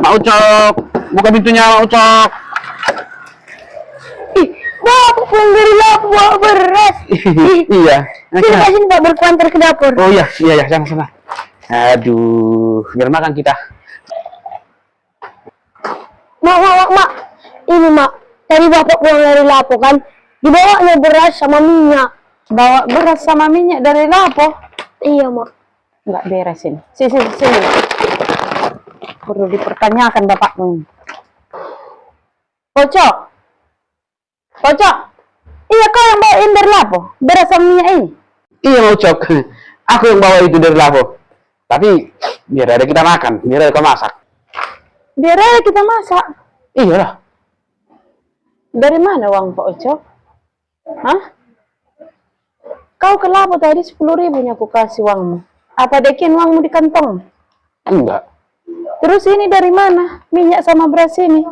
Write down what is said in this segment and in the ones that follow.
Mak Ucok, buka pintunya Mak Ucok. Ih, Bapak pulang dari dapur bawa beras. Iya. Sini Pak, sini Pak, berkuantar ke dapur. Oh iya, sana. Aduh, biar makan kita. Mak. Ini Mak, tadi Bapak pulang dari Lapo kan, dibawanya beras sama minyak. Bawa beras sama minyak dari Lapo? Iya Mak. Nggak beresin. Sini. Perlu dipertanyakan bapakmu. Pocok. Iya kau yang bawain dari Lapo? Beras sama minyak ini? Iya Mak Ucok, aku yang bawa itu dari Lapo. Tapi biar ada kita makan, biar ada kau masak. Biar aja kita masak. Iyalah. Dari mana uang Pak Ucok? Hah? Kau ke Lapo tadi 10.000 aku kasih uangmu. Apa dekin uangmu di kantong? Enggak. Terus ini dari mana? Minyak sama beras ini?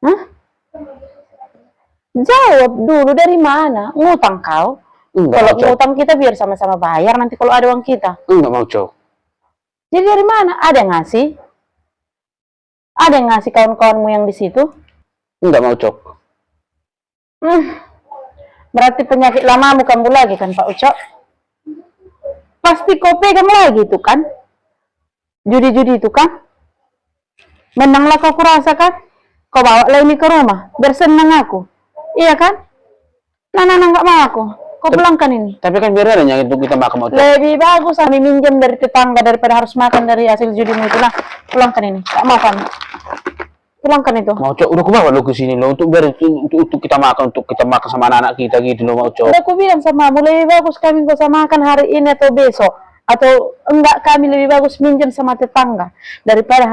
Hah? Jawab dulu, dari mana? Ngutang kau? Enggak, Kalau Mak Ucok. ngutang kita biar sama-sama bayar nanti kalau ada uang kita. Enggak Mak Ucok. Jadi dari mana? Ada yang ngasih? Ada yang ngasih kawan-kawanmu yang di situ? Enggak Mak Ucok. Berarti penyakit lamamu kambuh lagi kan Pak Ucok? Pasti kau pegang lagi itu kan? Judi-judi itu kan? Menanglah kau kurasa kan? Kau bawa lah ini ke rumah, bersenang aku. Iya kan? Nah, nggak mau aku. Kau pulangkan ini. Tapi kan biar ada yang itu kita makan Mak Ucok. Lebih bagus kami minjem dari tetangga daripada harus makan dari hasil judimu itu. Nah, pulangkan ini. Tak mau kami. Pulangkan itu. Mak Ucok, udah aku bawa lo ke sini lo untuk biar untuk kita makan sama anak-anak kita gitu lo Mak Ucok. Udah aku bilang sama kamu, lebih bagus kami gak usah makan hari ini atau besok. Atau enggak, kami lebih bagus minjem sama tetangga daripada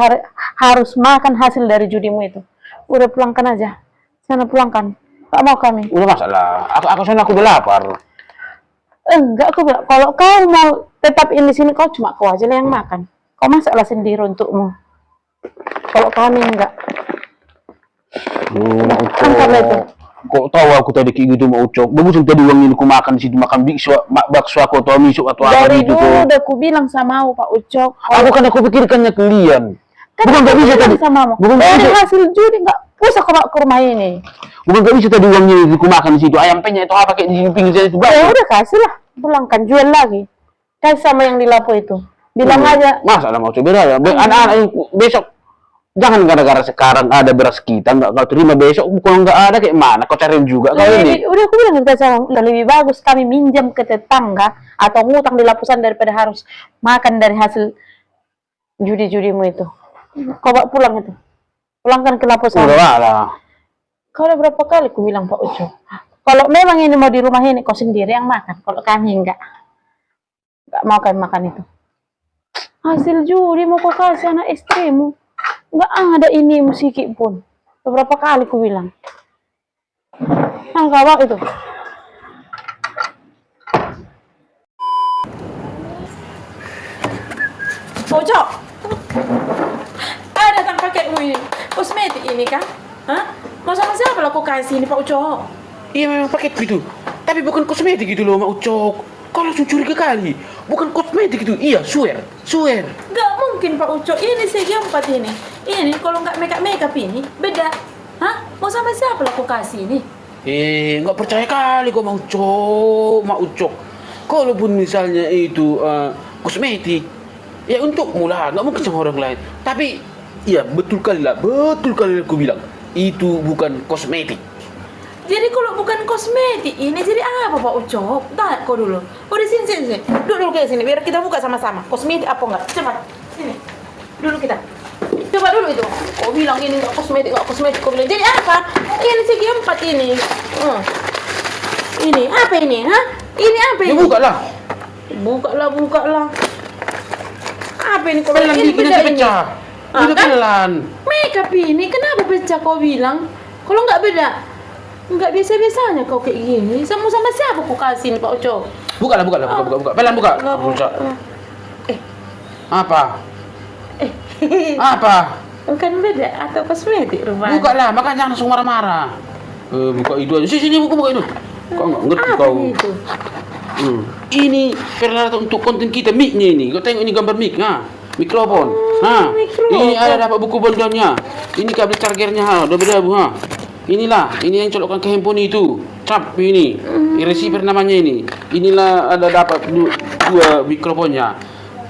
harus makan hasil dari judimu itu. Udah pulangkan aja. Sana pulangkan. Tak mau kami. Udah masalah. Aku udah lapar. Enggak, aku bilang kalau kau mau tetap ini sini kau cuma kau aja lah yang makan. Kau masaklah sendiri untukmu. Kalau kami enggak. Mak Ucok. Angkatlah itu. Kok tahu aku tadi kayak gitu Mak Ucok. Bagus tadi uang ini aku makan di situ, makan bakso aku atau miso atau apa Dari gitu dulu tuh. udah aku bilang sama Pak Ucok. Aku pikirkannya kalian. Kan Bukan nggak bisa tadi. sama kamu. Bukan nggak Dari bisa. hasil judi enggak usah kau bawa ke rumah ini. Bukan nggak bisa tadi uangnya aku makan di situ. Ayam penyet itu apa kayak di pinggir sana itu Ya bakso. udah kasih lah, pulangkan, jual lagi. Kasih sama yang di Lapo itu. Bilang aja. Masalah Mak Ucok beda ya. Anak-anak yang besok jangan gara-gara sekarang ada beras kita nggak kau terima besok kalau nggak ada kayak mana kau cariin juga kau ini. Udah aku bilang kita sama, udah lebih bagus kami minjam ke tetangga atau ngutang di lapusan daripada harus makan dari hasil judi-judimu itu. Kau bawa pulang itu. Pulangkan ke lapusan. Udah lah. Kau udah berapa kali aku bilang Pak Uco. Kalau memang ini mau di rumah ini kau sendiri yang makan. Kalau kami enggak mau kami makan itu. Hasil judi mau kau kasih anak istrimu. Enggak ada ini musiki pun. Beberapa kali ku bilang. Nah, kawak itu. Pojok. Datang paketmu ini. Kosmetik ini kan? Hah? Mau sama siapa lah kau kasih ini Pak Ucok? Iya memang paket gitu. Tapi bukan kosmetik gitu loh Mak Ucok. Kau langsung curiga kali. Bukan kosmetik itu. Iya, swear. Gak mungkin Pak Ucok. Ini segi 4 ini. Ini kalau nggak makeup ini beda. Hah? Mau sama siapa lah kau kasih ini? Nggak percaya kali kok Mak Ucok. Kalaupun misalnya itu kosmetik, ya untuk mula, nggak mungkin sama orang lain. Tapi, ya betul kali aku bilang itu bukan kosmetik. Jadi kalau bukan kosmetik ini jadi apa Pak Ucok? Tahan kau dulu. Oh di sini. Duduk dulu kayak sini biar kita buka sama-sama. Kosmetik apa enggak? Cepat. Sini. Dulu kita. Coba dulu itu. Kau bilang ini enggak kosmetik. Kau bilang jadi apa? Ini segi 4 ini. Ini apa ini? Hah? Ini apa Ya ini? bukalah. Apa ini? Kalau Pelan ini dikit beda nanti ini. pecah. Ah, Udah kan? pelan. Makeup ini kenapa pecah kau bilang? Kalau nggak beda, nggak biasa-biasanya kau kayak gini. Sama siapa kau kasih ini Pak Ucok? Buka. Pelan buka. Nggak mau. Buka. Eh, Apa? Apa? bukan beda atau kosmetik rupanya. Buka lah, makanya jangan langsung marah-marah. Buka itu aja. Sini buka itu. Kau nggak ngerti Apa kau. itu? Ini peralatan untuk konten kita, mic-nya ini. Kau tengok ini gambar mic, mikrofon. Ini ada dapat buku bondonya. Ini kabel chargernya ha, udah berdebu ha. Inilah, ini yang colokkan ke handphone itu. Cap ini. Receiver namanya ini. Inilah ada dapat dua mikrofonnya.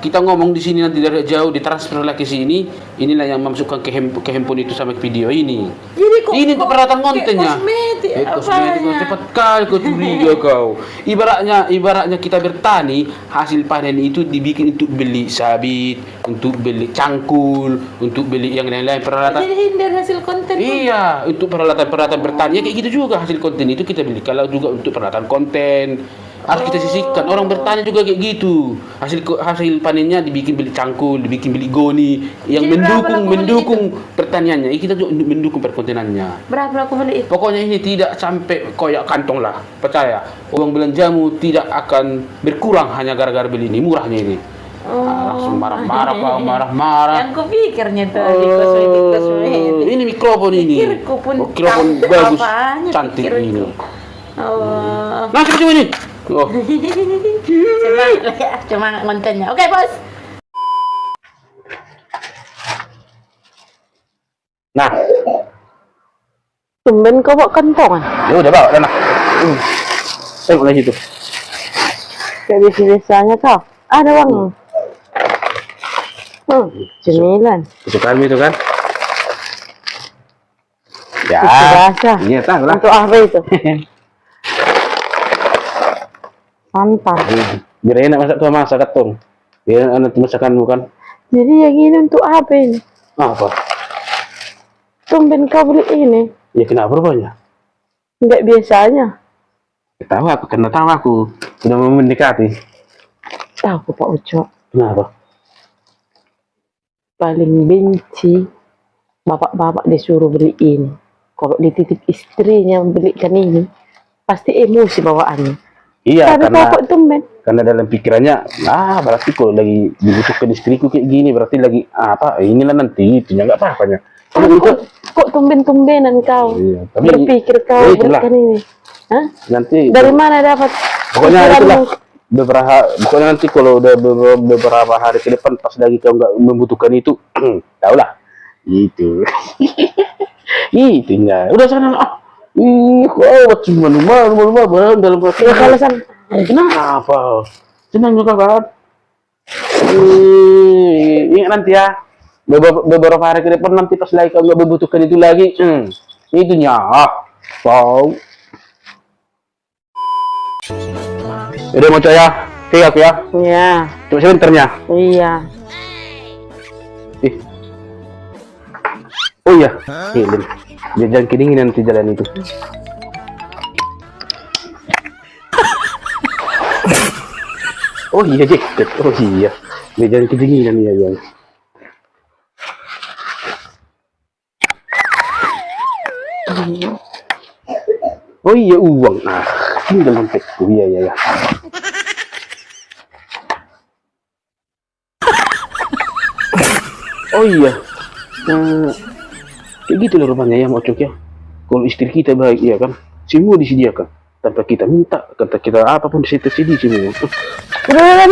Kita ngomong di sini nanti dari jauh ditransfer lagi ke sini. Inilah yang memasukkan ke handphone itu sama video ini. Jadi kok Ini untuk peralatan kontennya. Kosmetik Kosmetik apanya? cepat kali kau curiga kau. Ibaratnya kita bertani, hasil panen itu dibikin untuk beli sabit, untuk beli cangkul, untuk beli yang lain-lain peralatan. Jadi hindar hasil konten. Iya, untuk peralatan bertani ya kayak gitu juga hasil konten itu kita beli. Kalau juga untuk peralatan konten harus kita sisihkan. Orang bertani juga kayak gitu. Hasil panennya dibikin beli cangkul, dibikin beli goni yang Jadi berapa laku mendukung pertaniannya. Kita juga mendukung perkontenannya. Berapa aku beli itu? Pokoknya ini tidak sampai koyak kantong lah. Percaya, uang belanjamu tidak akan berkurang hanya gara-gara beli ini. Murahnya ini. Langsung marah-marah kau, marah-marah. Yang kupikirnya tadi kosmetik. Ini mikrofon ini. Pikirku pun Mikrofon tahu bagus, apanya cantik pikirku. ini. Oh. Nah, coba ini. Oh. Cuma kontennya. Oke, Bos. Nah, Tumben kau bawa kentongan. ya udah bawa sana. Tengok lagi situ. Kayak biasa-biasanya kau. Ada uang. Cemilan. Itu kan itu kan. Ya. Itu biasa. Iya, tahu lah. Untuk apa itu? Santan. Biar enak masak tuh masak katong. Biar enak masakanmu kan. Jadi yang ini untuk apa ini? Apa? Tumben kau beli ini. Ya kenapa rupanya? Enggak biasanya. Tahu aku, karena tahu aku sudah mau mendekati. Tahu Pak Uco. Kenapa? Paling benci bapak-bapak disuruh beli ini. Kalau dititip istrinya belikan ini, pasti emosi bawaannya. Iya, Tapi karena kok tumben. dalam pikirannya, berarti kalau lagi dibutuhkan istriku kayak gini, berarti lagi inilah nanti, itunya nggak apa-apanya. Kok tumben-tumbenan kau? Iya, tapi Berpikir kau itulah. belikan ini. Hah? Nanti Dari mana dapat? pokoknya itulah pikiranmu? pokoknya nanti kalau udah beberapa hari ke depan pas lagi kau nggak membutuhkan itu, tahulah itu. Itunya udah sana kau cuma rumah bang dalam hati. Ya kalau san Kenapa? Senang juga kan? Ingat nanti ya, beberapa hari ke depan nanti pas lagi kau nggak membutuhkan itu lagi, itunya wow. Udah mau coy ya, oke aku ya. ya, Cuma sebentarnya. iya. Oh iya, jangan kedinginan nanti jalan itu. Oh iya jaket, oh iya, jangan kedinginan ya yang. Oh iya uang, tinggal dompetku, iya. Oh iya, kayak gitu loh rupanya ya Mocok ya. Kalau istri kita baik ya kan, semua disediakan tanpa kita minta, kata kita apapun saya tersedia semua. Udah,